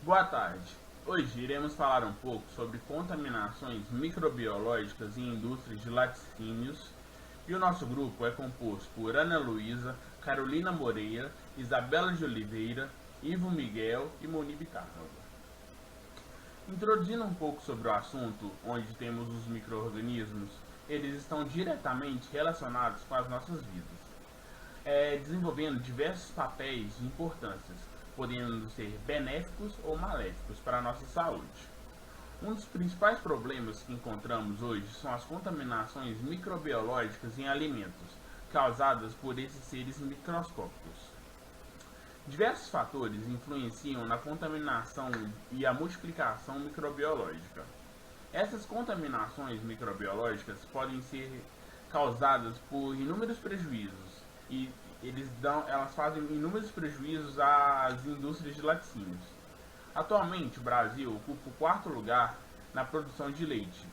Boa tarde. Hoje iremos falar um pouco sobre contaminações microbiológicas em indústrias de laticínios e o nosso grupo é composto por Ana Luísa, Carolina Moreira, Isabela de Oliveira, Ivo Miguel e Moni Bittarnova. Introduzindo um pouco sobre o assunto, onde temos os micro-organismos, eles estão diretamente relacionados com as nossas vidas, desenvolvendo diversos papéis de importâncias, podendo ser benéficos ou maléficos para a nossa saúde. Um dos principais problemas que encontramos hoje são as contaminações microbiológicas em alimentos, causadas por esses seres microscópicos. Diversos fatores influenciam na contaminação e a multiplicação microbiológica. Essas contaminações microbiológicas podem ser causadas por inúmeros prejuízos e elas fazem inúmeros prejuízos às indústrias de laticínios. Atualmente, o Brasil ocupa o quarto lugar na produção de leite,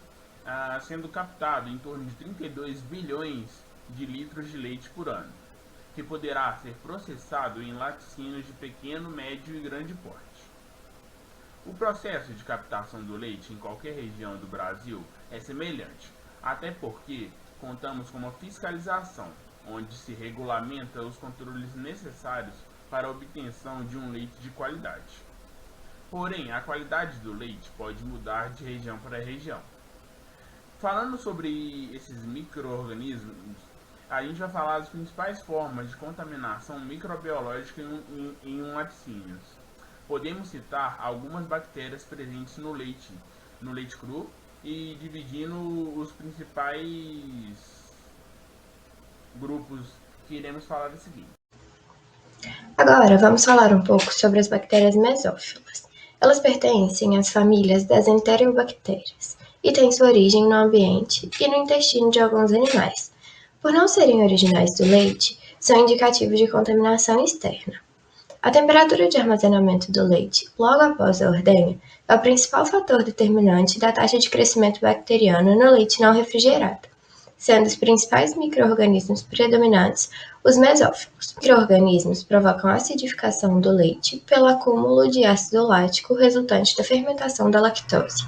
sendo captado em torno de 32 bilhões de litros de leite por ano, que poderá ser processado em laticínios de pequeno, médio e grande porte. O processo de captação do leite em qualquer região do Brasil é semelhante, até porque contamos com uma fiscalização, onde se regulamenta os controles necessários para a obtenção de um leite de qualidade. Porém, a qualidade do leite pode mudar de região para região. Falando sobre esses micro-organismos, a gente vai falar das principais formas de contaminação microbiológica em um laticínios. Podemos citar algumas bactérias presentes no leite cru, e dividindo os principais grupos que iremos falar a seguir. Agora, vamos falar um pouco sobre as bactérias mesófilas. Elas pertencem às famílias das enterobactérias e têm sua origem no ambiente e no intestino de alguns animais. Por não serem originais do leite, são indicativos de contaminação externa. A temperatura de armazenamento do leite logo após a ordenha é o principal fator determinante da taxa de crescimento bacteriano no leite não refrigerado, sendo os principais micro-organismos predominantes os mesófilos. Os micro-organismos provocam a acidificação do leite pelo acúmulo de ácido lático resultante da fermentação da lactose.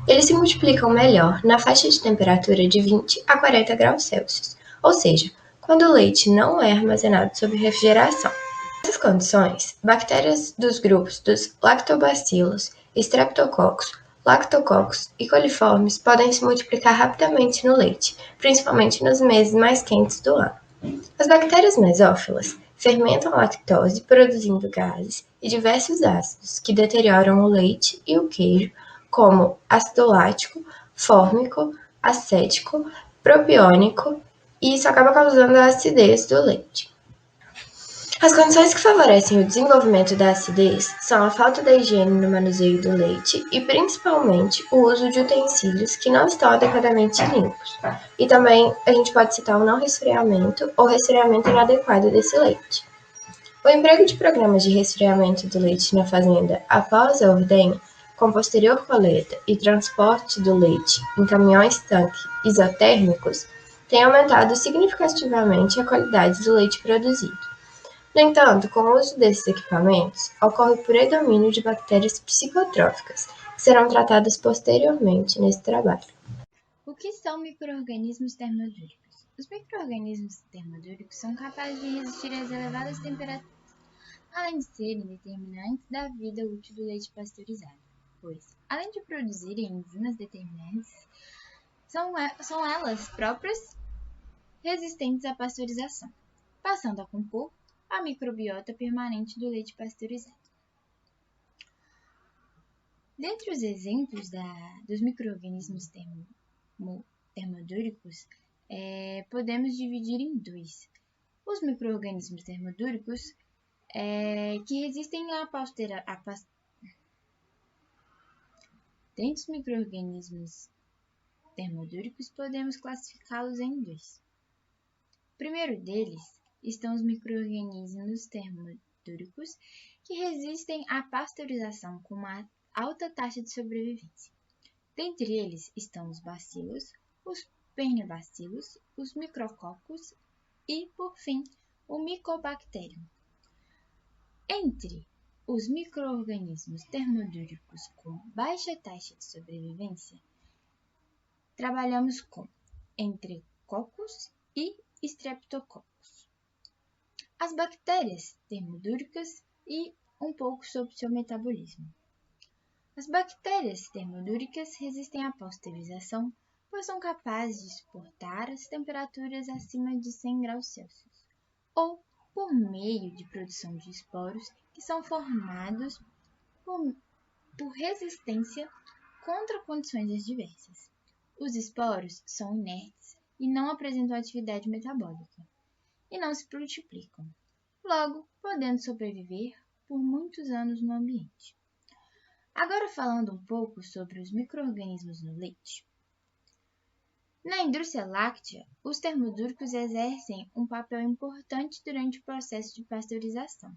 Eles se multiplicam melhor na faixa de temperatura de 20 a 40 graus Celsius, ou seja, quando o leite não é armazenado sob refrigeração. Nessas condições, bactérias dos grupos dos lactobacilos, streptococcus, lactococcus e coliformes podem se multiplicar rapidamente no leite, principalmente nos meses mais quentes do ano. As bactérias mesófilas fermentam a lactose produzindo gases e diversos ácidos que deterioram o leite e o queijo, como ácido lático, fórmico, acético, propiônico, e isso acaba causando a acidez do leite. As condições que favorecem o desenvolvimento da acidez são a falta da higiene no manuseio do leite e, principalmente, o uso de utensílios que não estão adequadamente limpos. E também a gente pode citar o não resfriamento ou resfriamento inadequado desse leite. O emprego de programas de resfriamento do leite na fazenda após a ordenha, com posterior coleta e transporte do leite em caminhões-tanque isotérmicos, tem aumentado significativamente a qualidade do leite produzido. No entanto, com o uso desses equipamentos, ocorre o predomínio de bactérias psicotróficas, que serão tratadas posteriormente nesse trabalho. O que são micro-organismos termodúricos? Os micro-organismos termodúricos são capazes de resistir às elevadas temperaturas, além de serem determinantes da vida útil do leite pasteurizado, pois, além de produzirem enzimas determinantes, são elas próprias resistentes à pasteurização, passando a compor a microbiota permanente do leite pasteurizado. Dentre os exemplos dos micro-organismos termodúricos, podemos dividir em dois. Os micro-organismos termodúricos que resistem à pasteurização. Dentre os micro-organismos termodúricos, podemos classificá-los em dois. O primeiro deles estão os micro-organismos termodúricos que resistem à pasteurização com uma alta taxa de sobrevivência. Dentre eles estão os bacilos, os pernebacilos, os micrococos e, por fim, o Mycobacterium. Entre os micro-organismos termodúricos com baixa taxa de sobrevivência, trabalhamos com Entrecocos e Streptococcus. As bactérias termodúricas e um pouco sobre seu metabolismo. As bactérias termodúricas resistem à pasteurização, pois são capazes de suportar as temperaturas acima de 100 graus Celsius, ou por meio de produção de esporos que são formados por resistência contra condições adversas. Os esporos são inertes e não apresentam atividade metabólica, e não se multiplicam, logo podendo sobreviver por muitos anos no ambiente. Agora falando um pouco sobre os micro-organismos no leite. Na indústria láctea, os termodúricos exercem um papel importante durante o processo de pasteurização.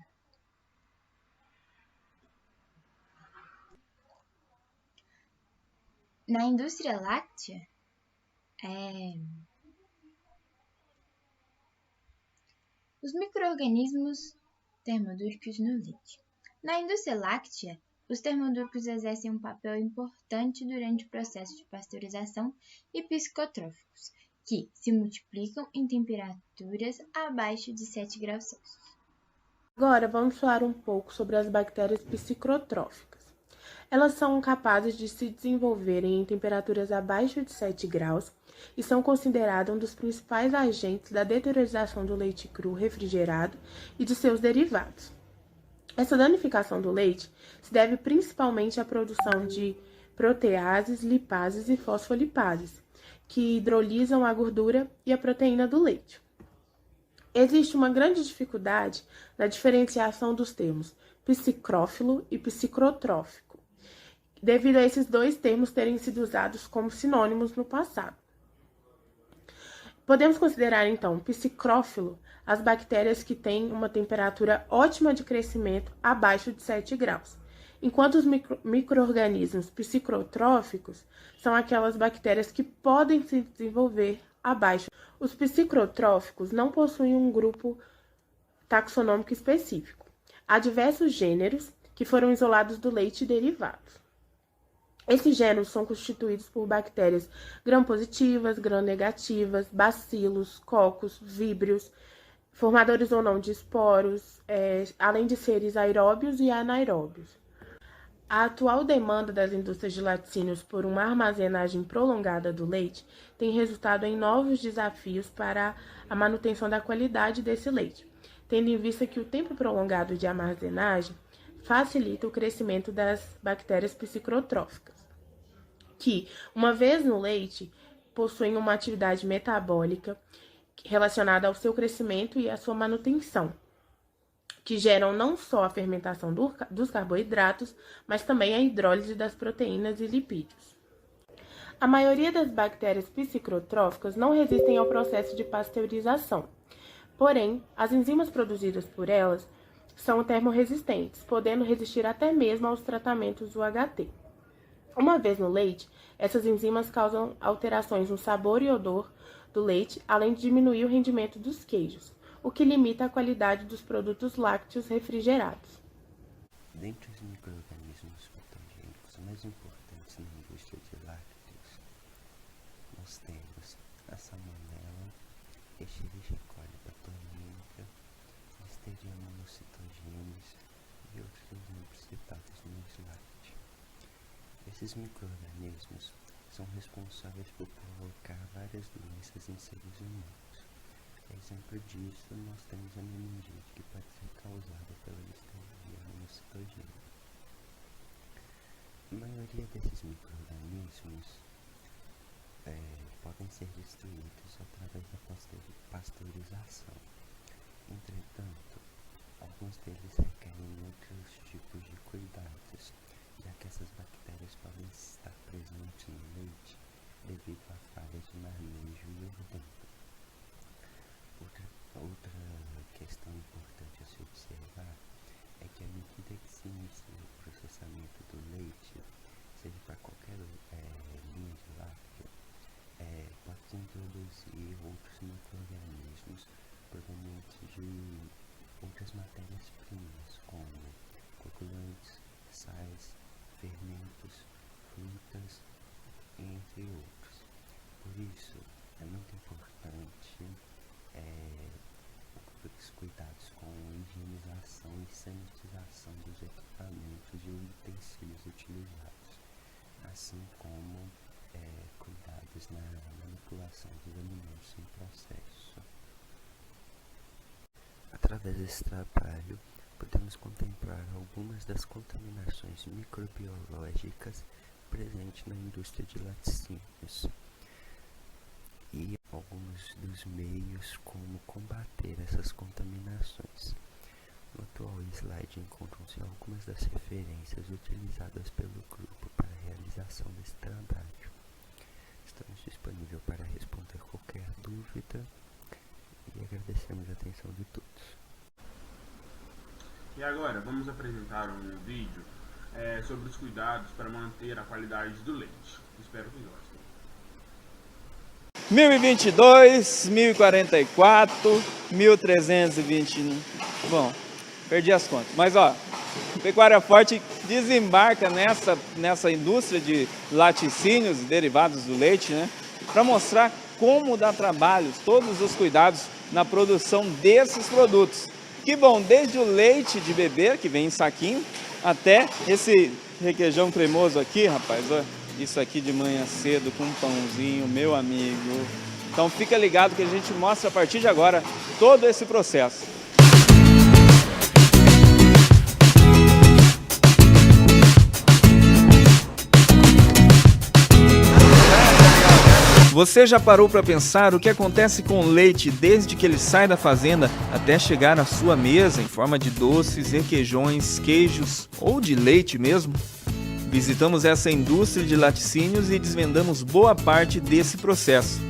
Na indústria láctea, os micro-organismos termodúricos no leite. Na indústria láctea, os termodúricos exercem um papel importante durante o processo de pasteurização e psicotróficos, que se multiplicam em temperaturas abaixo de 7 graus Celsius. Agora vamos falar um pouco sobre as bactérias psicotróficas. Elas são capazes de se desenvolverem em temperaturas abaixo de 7 graus e são consideradas um dos principais agentes da deteriorização do leite cru refrigerado e de seus derivados. Essa danificação do leite se deve principalmente à produção de proteases, lipases e fosfolipases, que hidrolisam a gordura e a proteína do leite. Existe uma grande dificuldade na diferenciação dos termos psicrófilo e psicotrófico, devido a esses dois termos terem sido usados como sinônimos no passado. Podemos considerar, então, psicrófilo as bactérias que têm uma temperatura ótima de crescimento abaixo de 7 graus, enquanto os micro-organismos psicotróficos são aquelas bactérias que podem se desenvolver abaixo. Os psicotróficos não possuem um grupo taxonômico específico. Há diversos gêneros que foram isolados do leite e derivados. Esses gêneros são constituídos por bactérias gram-positivas, gram-negativas, bacilos, cocos, víbrios, formadores ou não de esporos, além de seres aeróbios e anaeróbios. A atual demanda das indústrias de laticínios por uma armazenagem prolongada do leite tem resultado em novos desafios para a manutenção da qualidade desse leite, tendo em vista que o tempo prolongado de armazenagem facilita o crescimento das bactérias psicotróficas, que, uma vez no leite, possuem uma atividade metabólica relacionada ao seu crescimento e à sua manutenção, que geram não só a fermentação dos carboidratos, mas também a hidrólise das proteínas e lipídios. A maioria das bactérias psicotróficas não resistem ao processo de pasteurização, porém, as enzimas produzidas por elas são termorresistentes, podendo resistir até mesmo aos tratamentos UHT. Uma vez no leite, essas enzimas causam alterações no sabor e odor do leite, além de diminuir o rendimento dos queijos, o que limita a qualidade dos produtos lácteos refrigerados. Dentre os micro-organismos patogênicos mais importantes na indústria de lácteos, nós temos a salmonella, Escherichia coli patogênica, Listeria monocytogenes e outros exemplos citados nos lácteos. Esses micro-organismos são responsáveis por provocar várias doenças em seres humanos. Exemplo disso, nós temos a meningite, que pode ser causada pela Listeria monocytogenes. A maioria desses micro-organismos podem ser destruídos através da pasteurização. Entretanto, alguns deles requerem outros tipos de cuidados, já que essas bactérias podem estar presentes no leite devido à falha de manejo e ordem. Outra questão importante a se observar é que à medida que se inicia o processamento do leite, seja para qualquer linha de lácteo, pode-se introduzir outros micro-organismos provenientes de outras matérias-primas, como cocos assim como cuidados na manipulação dos alimentos em processo. Através desse trabalho, podemos contemplar algumas das contaminações microbiológicas presentes na indústria de laticínios e alguns dos meios como combater essas contaminações. No atual slide encontram-se algumas das referências utilizadas pelo grupo para a realização desse trabalho. Estamos disponíveis para responder qualquer dúvida e agradecemos a atenção de todos. E agora vamos apresentar um vídeo sobre os cuidados para manter a qualidade do leite. Espero que gostem. 1022, 1044, 1321. Bom, perdi as contas. Mas ó, Pecuária Forte desembarca nessa indústria de laticínios e derivados do leite, né? Para mostrar como dá trabalho, todos os cuidados na produção desses produtos. Que bom, desde o leite de bebê, que vem em saquinho, até esse requeijão cremoso aqui, rapaz, ó. Isso aqui de manhã cedo com um pãozinho, meu amigo. Então fica ligado que a gente mostra a partir de agora todo esse processo. Você já parou para pensar o que acontece com o leite desde que ele sai da fazenda até chegar à sua mesa em forma de doces, requeijões, queijos ou de leite mesmo? Visitamos essa indústria de laticínios e desvendamos boa parte desse processo.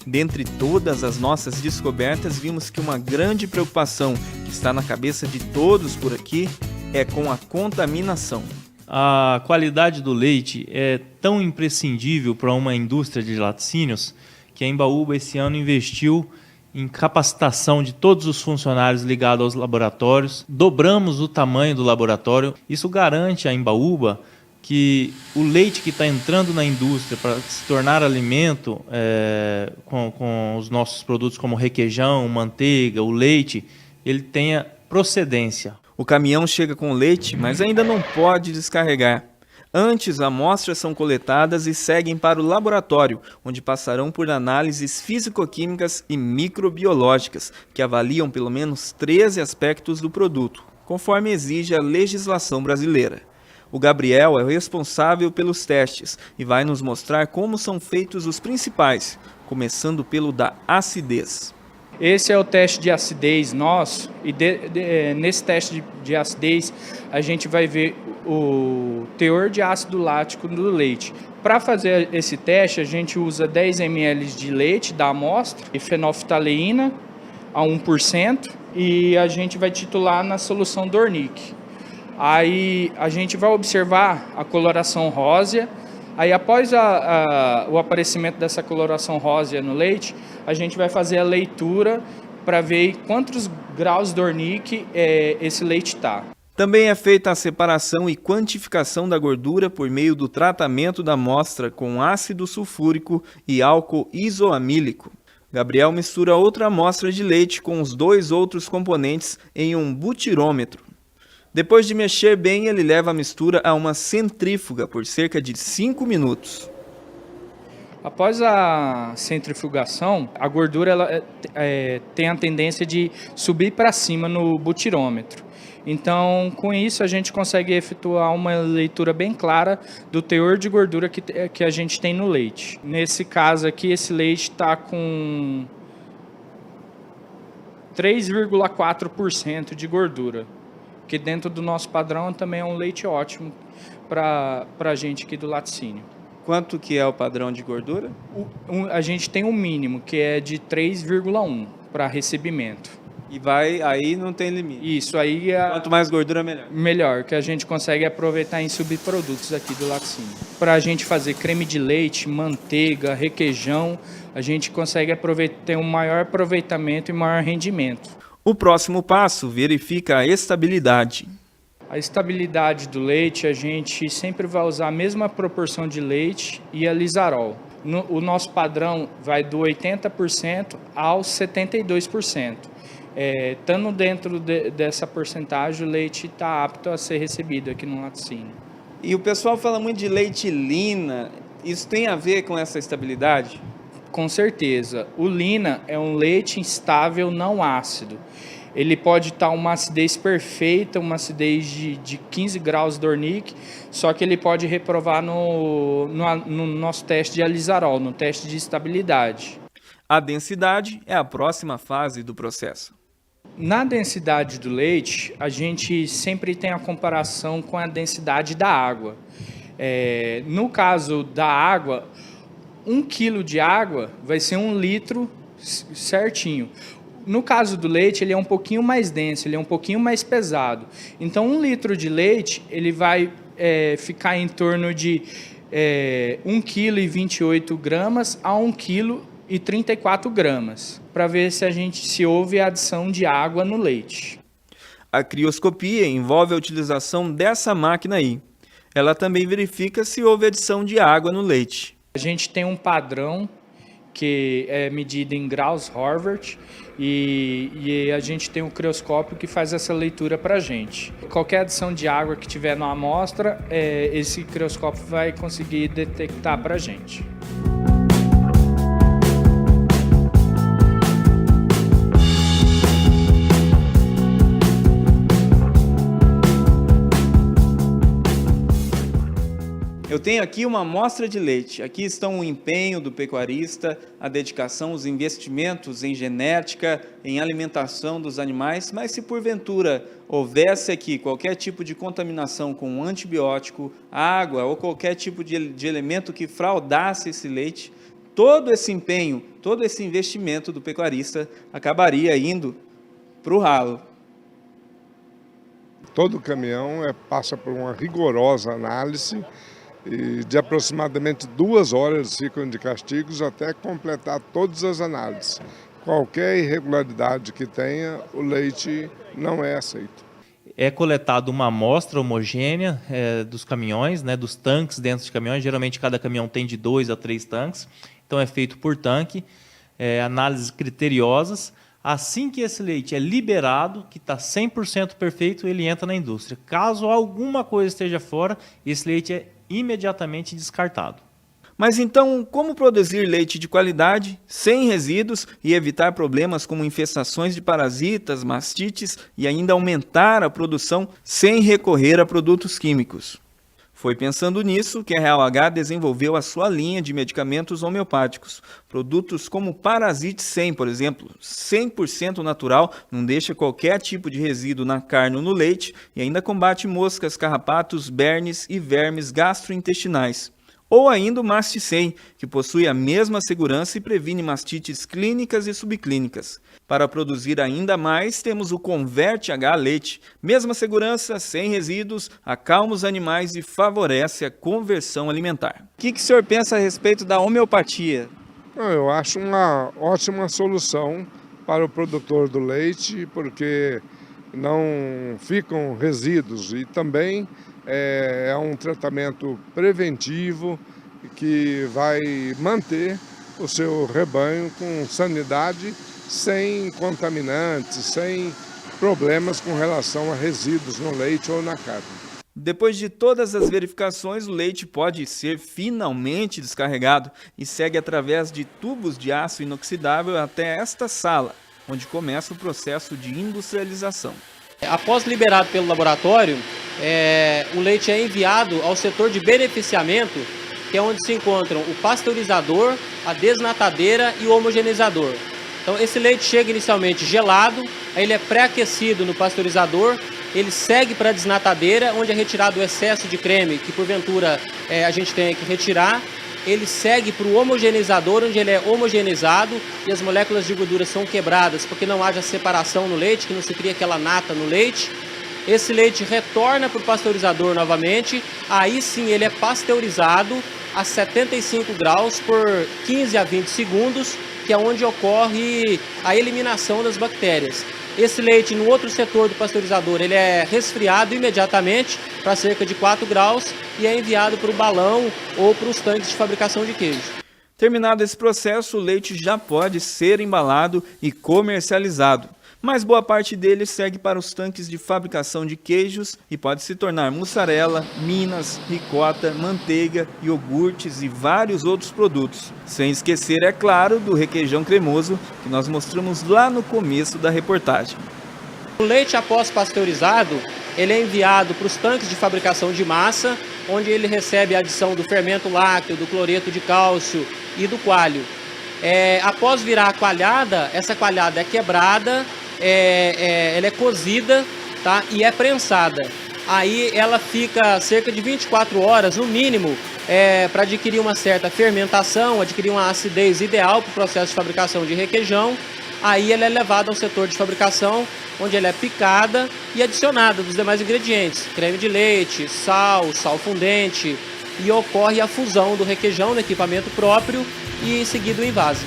Dentre todas as nossas descobertas, vimos que uma grande preocupação que está na cabeça de todos por aqui é com a contaminação. A qualidade do leite é tão imprescindível para uma indústria de laticínios que a Embaúba esse ano investiu em capacitação de todos os funcionários ligados aos laboratórios. Dobramos o tamanho do laboratório. Isso garante à Embaúba que o leite que está entrando na indústria para se tornar alimento com os nossos produtos como requeijão, manteiga, o leite, ele tenha procedência. O caminhão chega com leite, mas ainda não pode descarregar. Antes, amostras são coletadas e seguem para o laboratório, onde passarão por análises físico-químicas e microbiológicas, que avaliam pelo menos 13 aspectos do produto, conforme exige a legislação brasileira. O Gabriel é o responsável pelos testes e vai nos mostrar como são feitos os principais, começando pelo da acidez. Esse é o teste de acidez nosso e nesse teste de acidez a gente vai ver o teor de ácido lático do leite. Para fazer esse teste a gente usa 10 ml de leite da amostra e fenolftaleína a 1% e a gente vai titular na solução Dornick. Aí a gente vai observar a coloração rósea. Aí após o aparecimento dessa coloração rósea no leite, a gente vai fazer a leitura para ver quantos graus Dornick esse leite está. Também é feita a separação e quantificação da gordura por meio do tratamento da amostra com ácido sulfúrico e álcool isoamílico. Gabriel mistura outra amostra de leite com os 2 outros componentes em um butirômetro. Depois de mexer bem, ele leva a mistura a uma centrífuga por cerca de 5 minutos. Após a centrifugação, a gordura ela, tem a tendência de subir para cima no butirômetro. Então, com isso, a gente consegue efetuar uma leitura bem clara do teor de gordura que a gente tem no leite. Nesse caso aqui, esse leite está com 3,4% de gordura, que dentro do nosso padrão também é um leite ótimo para a gente aqui do laticínio. Quanto que é o padrão de gordura? A gente tem um mínimo, que é de 3,1 para recebimento. E vai, aí não tem limite. Isso, aí quanto mais gordura, melhor. Melhor, que a gente consegue aproveitar em subprodutos aqui do laticínio. Para a gente fazer creme de leite, manteiga, requeijão, a gente consegue ter um maior aproveitamento e maior rendimento. O próximo passo verifica a estabilidade. A estabilidade do leite, a gente sempre vai usar a mesma proporção de leite e a lisarol. O nosso padrão vai do 80% ao 72%. Estando dentro dessa porcentagem, o leite está apto a ser recebido aqui no laticínio. E o pessoal fala muito de leite Lina. Isso tem a ver com essa estabilidade? Com certeza. O Lina é um leite instável não ácido. Ele pode estar uma acidez perfeita, uma acidez de 15 graus Dornick, só que ele pode reprovar no nosso teste de alizarol, no teste de estabilidade. A densidade é a próxima fase do processo. Na densidade do leite, a gente sempre tem a comparação com a densidade da água. No caso da água, 1 quilo de água vai ser 1 litro certinho. No caso do leite, ele é um pouquinho mais denso, ele é um pouquinho mais pesado. Então, 1 litro de leite, ele vai ficar em torno de 1,28 kg a 1,34 kg, para ver se houve adição de água no leite. A crioscopia envolve a utilização dessa máquina aí. Ela também verifica se houve adição de água no leite. A gente tem um padrão que é medido em graus Horvath e a gente tem um crioscópio que faz essa leitura para a gente. Qualquer adição de água que tiver na amostra, esse crioscópio vai conseguir detectar para a gente. Eu tenho aqui uma amostra de leite. Aqui estão o empenho do pecuarista, a dedicação, os investimentos em genética, em alimentação dos animais, mas se porventura houvesse aqui qualquer tipo de contaminação com um antibiótico, água ou qualquer tipo de elemento que fraudasse esse leite, todo esse empenho, todo esse investimento do pecuarista acabaria indo para o ralo. Todo caminhão passa por uma rigorosa análise, e de aproximadamente 2 horas ficam de castigos até completar todas as análises. Qualquer irregularidade que tenha, o leite não é aceito. É coletada uma amostra homogênea dos caminhões, dos tanques dentro de caminhões. Geralmente cada caminhão tem de 2 a 3 tanques, então é feito por tanque, análises criteriosas. Assim que esse leite é liberado, que está 100% perfeito, ele entra na indústria. Caso alguma coisa esteja fora, esse leite é imediatamente descartado. Mas então, como produzir leite de qualidade, sem resíduos e evitar problemas como infestações de parasitas, mastites e ainda aumentar a produção sem recorrer a produtos químicos? Foi pensando nisso que a Real H desenvolveu a sua linha de medicamentos homeopáticos. Produtos como Parasite 100, por exemplo, 100% natural, não deixa qualquer tipo de resíduo na carne ou no leite e ainda combate moscas, carrapatos, bernes e vermes gastrointestinais. Ou ainda o Mast 100, que possui a mesma segurança e previne mastites clínicas e subclínicas. Para produzir ainda mais, temos o Converte H Leite. Mesma segurança, sem resíduos, acalma os animais e favorece a conversão alimentar. O que o senhor pensa a respeito da homeopatia? Eu acho uma ótima solução para o produtor do leite, porque não ficam resíduos e também é um tratamento preventivo que vai manter o seu rebanho com sanidade, sem contaminantes, sem problemas com relação a resíduos no leite ou na carne. Depois de todas as verificações, o leite pode ser finalmente descarregado e segue através de tubos de aço inoxidável até esta sala, onde começa o processo de industrialização. Após liberado pelo laboratório, o leite é enviado ao setor de beneficiamento, que é onde se encontram o pasteurizador, a desnatadeira e o homogeneizador. Então esse leite chega inicialmente gelado, aí ele é pré-aquecido no pasteurizador, ele segue para a desnatadeira, onde é retirado o excesso de creme que porventura a gente tem que retirar. Ele segue para o homogeneizador, onde ele é homogeneizado e as moléculas de gordura são quebradas, porque não haja separação no leite, que não se cria aquela nata no leite. Esse leite retorna para o pasteurizador novamente, aí sim ele é pasteurizado a 75 graus por 15 a 20 segundos, que é onde ocorre a eliminação das bactérias. Esse leite no outro setor do pasteurizador ele é resfriado imediatamente para cerca de 4 graus e é enviado para o balão ou para os tanques de fabricação de queijo. Terminado esse processo, o leite já pode ser embalado e comercializado. mas boa parte dele segue para os tanques de fabricação de queijos e pode se tornar mussarela, minas, ricota, manteiga, iogurtes e vários outros produtos. Sem esquecer, é claro, do requeijão cremoso que nós mostramos lá no começo da reportagem. O leite após pasteurizado, ele é enviado para os tanques de fabricação de massa, onde ele recebe a adição do fermento lácteo, do cloreto de cálcio e do coalho. Após virar a coalhada, essa coalhada é quebrada, ela é cozida, tá? E é prensada. Aí ela fica cerca de 24 horas, no mínimo, para adquirir uma certa fermentação, adquirir uma acidez ideal para o processo de fabricação de requeijão. Aí ela é levada ao setor de fabricação, onde ela é picada e adicionada dos demais ingredientes, creme de leite, sal fundente, e ocorre a fusão do requeijão no equipamento próprio e em seguida o envase.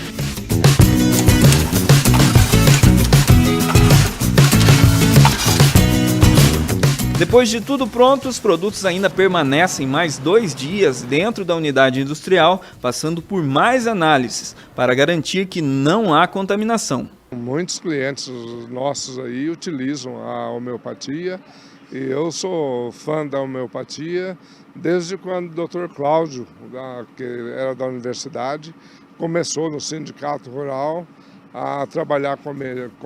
Depois de tudo pronto, os produtos ainda permanecem mais 2 dias dentro da unidade industrial, passando por mais análises, para garantir que não há contaminação. Muitos clientes nossos aí utilizam a homeopatia e eu sou fã da homeopatia desde quando o Dr. Cláudio, que era da universidade, começou no sindicato rural a trabalhar com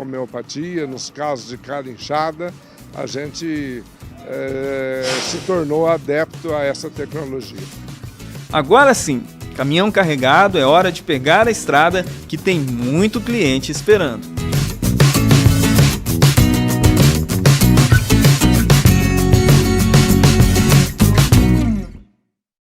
homeopatia. Nos casos de cara inchada, a gente se tornou adepto a essa tecnologia. Agora sim, caminhão carregado, é hora de pegar a estrada que tem muito cliente esperando.